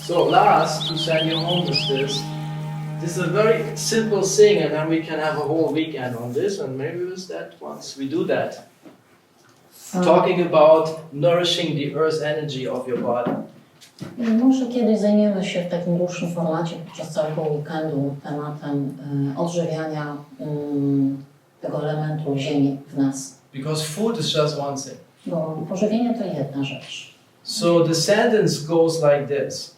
So last, to send you home with this. This is a very simple thing, and then we can have a whole weekend on this, and maybe with that once we do that. Talking about nourishing the earth's energy of your body. Może kiedyś zajmiemy się w takim dłuższym formacie podczas całego weekendu tematem odżywiania tego elementu ziemi w nas. Because food is just one thing. Bo pożywienie to jedna rzecz. So the sentence goes like this.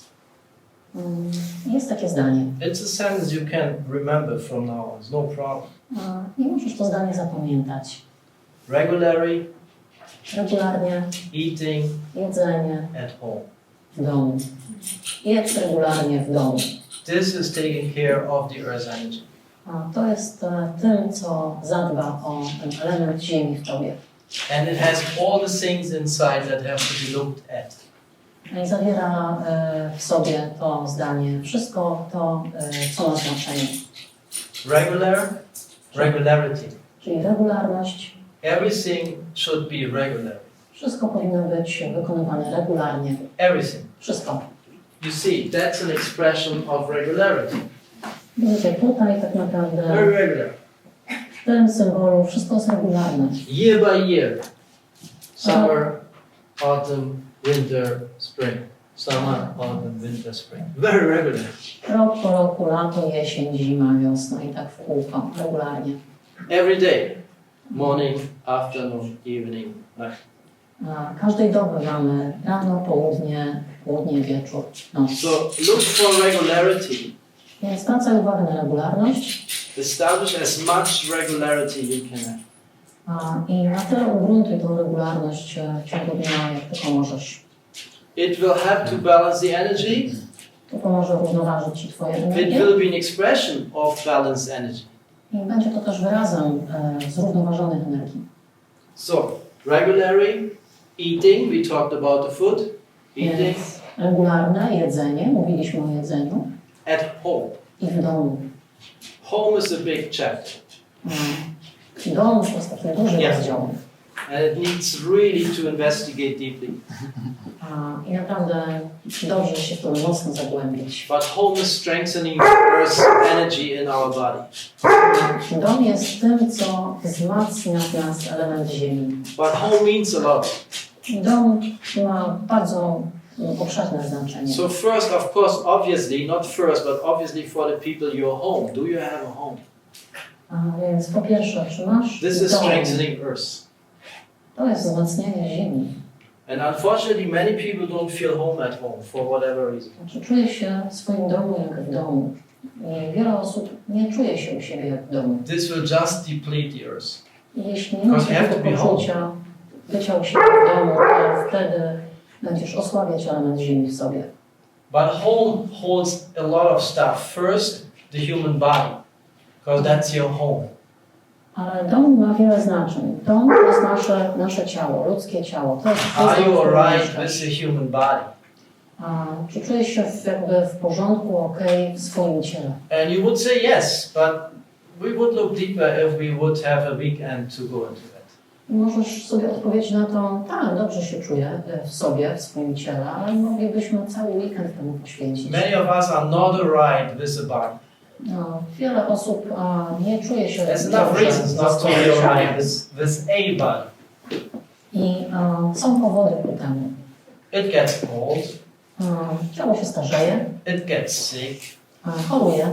Jest takie zdanie. It's a sentence you can remember from now on, it's no problem. I musisz to zdanie zapamiętać. Regularly, regularnie, eating jedzenie at home. w domu. Jedz regularnie w domu. This is taking care of the earth's energy. A to jest tym, co zadba o ten element ziemi w tobie. And it has all the things inside that have to be looked at. I zawiera w sobie to zdanie wszystko to, co ma znaczenie. Regularity. Czyli regularność. Everything should be regular. Wszystko powinno być wykonywane regularnie. Everything. Wszystko. You see, that's an expression of regularity. Widzicie, tutaj tak naprawdę Very regular. w tym symbolu wszystko jest regularne. Year by year. Summer, autumn, winter, spring. Summer, autumn, winter, spring. Very regular. Rok po roku, lato, jesień, zima, wiosna i tak w kółko, regularnie. Every day. Morning, afternoon, evening, night. Każdej doby mamy rano, południe, wieczór, noc. So look for regularity. Więc zwracaj uwagę na regularność. Establish as much regularity you can have. I na tyle ugruntuj tą regularność w ciągu dnia, jak tylko możesz. It will help to balance the energy. To pomoże równoważyć ci twoje It energię. will be an expression of balanced energy. I będzie to też wyrazem zrównoważonych energii. So, regularly eating, we talked about the food. Eating. Więc regularne jedzenie, mówiliśmy o jedzeniu. At home. I w domu. Home is a big chapter. Dom to jest taki duży rozdział. And it needs really to investigate deeply. I naprawdę dobrze się w to mocno zagłębić. But home is strengthening the earth's energy in our body. Dom jest tym, co wzmacnia w nas element ziemi. But home means a lot. Dom ma bardzo obszerne znaczenie. So first, of course, obviously, not first, but obviously for the people your home. Do you have a home? Więc po pierwsze, czy masz This is dom? strengthening earth. To jest wzmacnianie ziemi. And unfortunately, many people don't feel home at home for whatever reason. Znaczy, czuje się w swoim domu jak w domu. I wiele osób nie czuje się u siebie jak w domu. This will just deplete the earth. I jeśli nie masz takiego poczucia bycia u siebie w domu, to wtedy będziesz osłabiać element ziemi w sobie. But home holds a lot of stuff. First, the human body, because that's your home. Ale dom ma wiele znaczeń. Dom to jest nasze ciało, ludzkie ciało. To jest Are you alright with the human body? Czy czujesz się jakby w porządku, okej, w swoim ciele? And you would say yes, but we would look deeper if we would have a weekend to go into that. Możesz sobie odpowiedzieć na to, tak, dobrze się czuję w sobie, w swoim ciele, ale moglibyśmy cały weekend temu poświęcić. Many of us are not alright with the body. Wiele osób nie czuje się There's enough reasons not to be alright with a body. I są powody ku temu. It gets old. Ciało się starzeje. It gets sick. Choruje.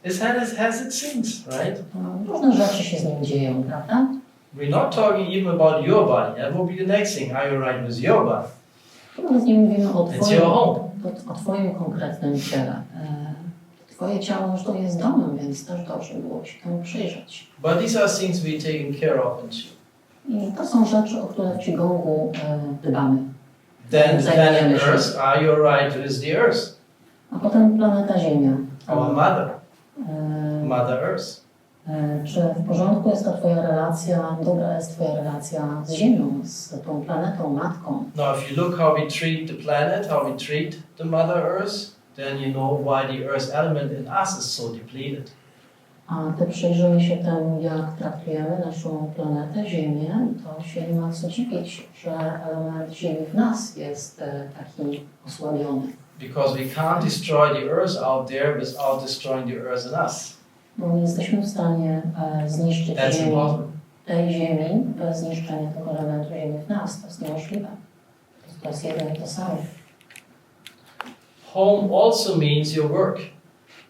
It has its things, right? Różne rzeczy się z nim dzieją, prawda? We're not talking even about your body. That will be the next thing. Are you right with your body? Nawet nie mówimy It's your home. o twoim konkretnym ciele. Twoje ciało zresztą jest domem, więc też dobrze było się temu przyjrzeć. But these are things we're taking care of in Qi. I to są rzeczy, o które w Qi Gongu dbamy. Then planet Earth, are you right with the Earth? A potem planeta Ziemia. Our mother. Mother Earth. Czy w porządku jest ta twoja relacja, dobra jest twoja relacja z Ziemią, z tą planetą, matką? Now if you look how we treat the planet, how we treat the Mother Earth, then you know why the Earth element in us is so depleted. A gdy przyjrzymy się temu, jak traktujemy naszą planetę, Ziemię, to się nie ma co dziwić, że element Ziemi w nas jest taki osłabiony. because we can't destroy the earth out there without destroying the earth in us. Bo nie jesteśmy w stanie zniszczyć That's ziemi, impossible. tej ziemi bez zniszczenia tego elementu ziemi w nas. To jest niemożliwe. To jest jedno i to samo. Home also means your work.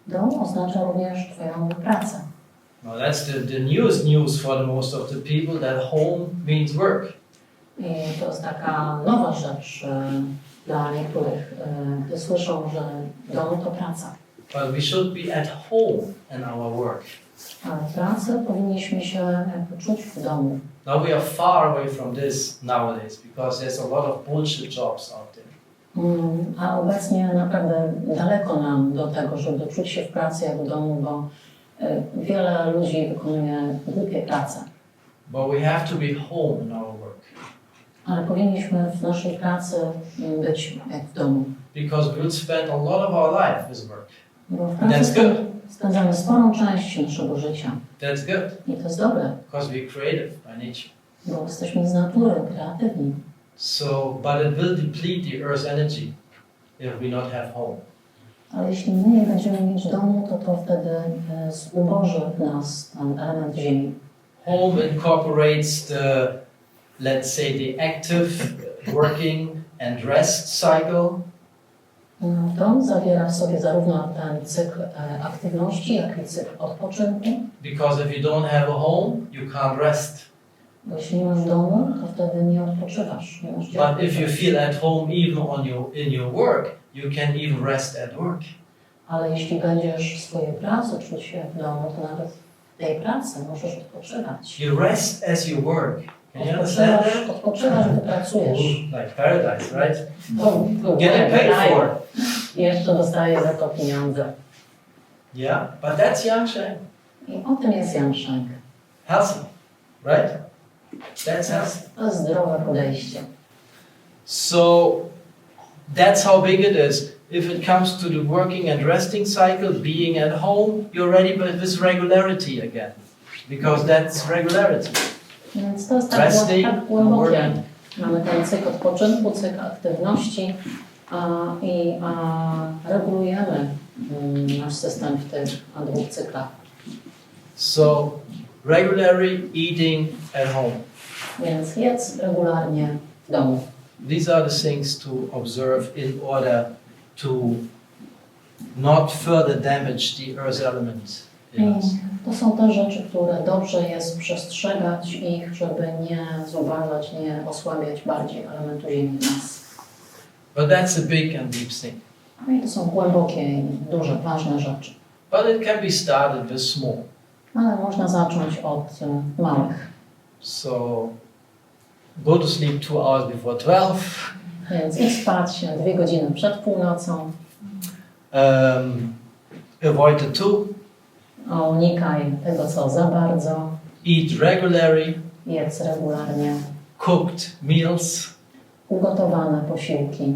Dom oznacza również Twoją pracę. Now that's the newest news for the most of the people, that home means work. I to jest taka nowa rzecz dla niektórych, gdy słyszą, że dom to praca. But we should be at home in our work. Ale pracę powinniśmy się jakby czuć w domu. Now we are far away from this nowadays because there's a lot of bullshit jobs out there. A obecnie naprawdę daleko nam do tego, żeby czuć się w pracy jak w domu, bo wiele ludzi wykonuje głupie prace. But we have to be home in our work. Ale powinniśmy w naszej pracy być jak w domu. Because we would spend a lot of our life with work. Bo w pracy spędzamy sporą część naszego życia. That's good. I to jest dobre. Because we're creative by nature. Bo jesteśmy z natury kreatywni. So, but it will deplete the earth's energy if we not have home. Ale jeśli my nie będziemy mieć domu, to wtedy zuboży w nas ten element ziemi. Home incorporates the, let's say, the active working and rest cycle. Dom zawiera w sobie zarówno ten cykl aktywności, jak i cykl odpoczynku. Because if you don't have a home, you can't rest. Bo jeśli nie masz domu, to wtedy nie odpoczywasz. Nie masz But if you feel at home even in your work, you can even rest at work. Ale jeśli będziesz w swojej pracy czuć się w domu, to nawet w tej pracy możesz odpoczywać. You rest as you work. Can you understand that? Odpoczywasz, gdy pracujesz. Like paradise, right? Getting paid for. I jeszcze dostajesz za to pieniądze. Yeah, but that's Yang Sheng. I o tym jest Yang Sheng. Healthy, right? That's healthy. To jest zdrowe podejście. So that's how big it is. If it comes to the working and resting cycle, being at home, you're ready with this regularity again. Because that's regularity. Więc to jest tak Resting, głębokie. Mamy ten cykl odpoczynku, cykl aktywności i regulujemy nasz system w tych dwóch cyklach. So regularly eating at home. Więc jedz regularnie w domu. These are the things to observe in order to not further damage the earth element in us. To są te rzeczy, które dobrze jest przestrzegać ich, żeby nie zubażać, nie osłabiać bardziej elementu ziemi w nas. But that's a big and deep thing. No i to są głębokie i duże, ważne rzeczy. But it can be started with small. Ale można zacząć od małych. So go to sleep 2 hours before 12. Więc idź spać 2 godziny przed północą. Avoid the too. Unikaj tego, co za bardzo. Eat regularly. Jedz regularnie. Cooked meals. Ugotowane posiłki.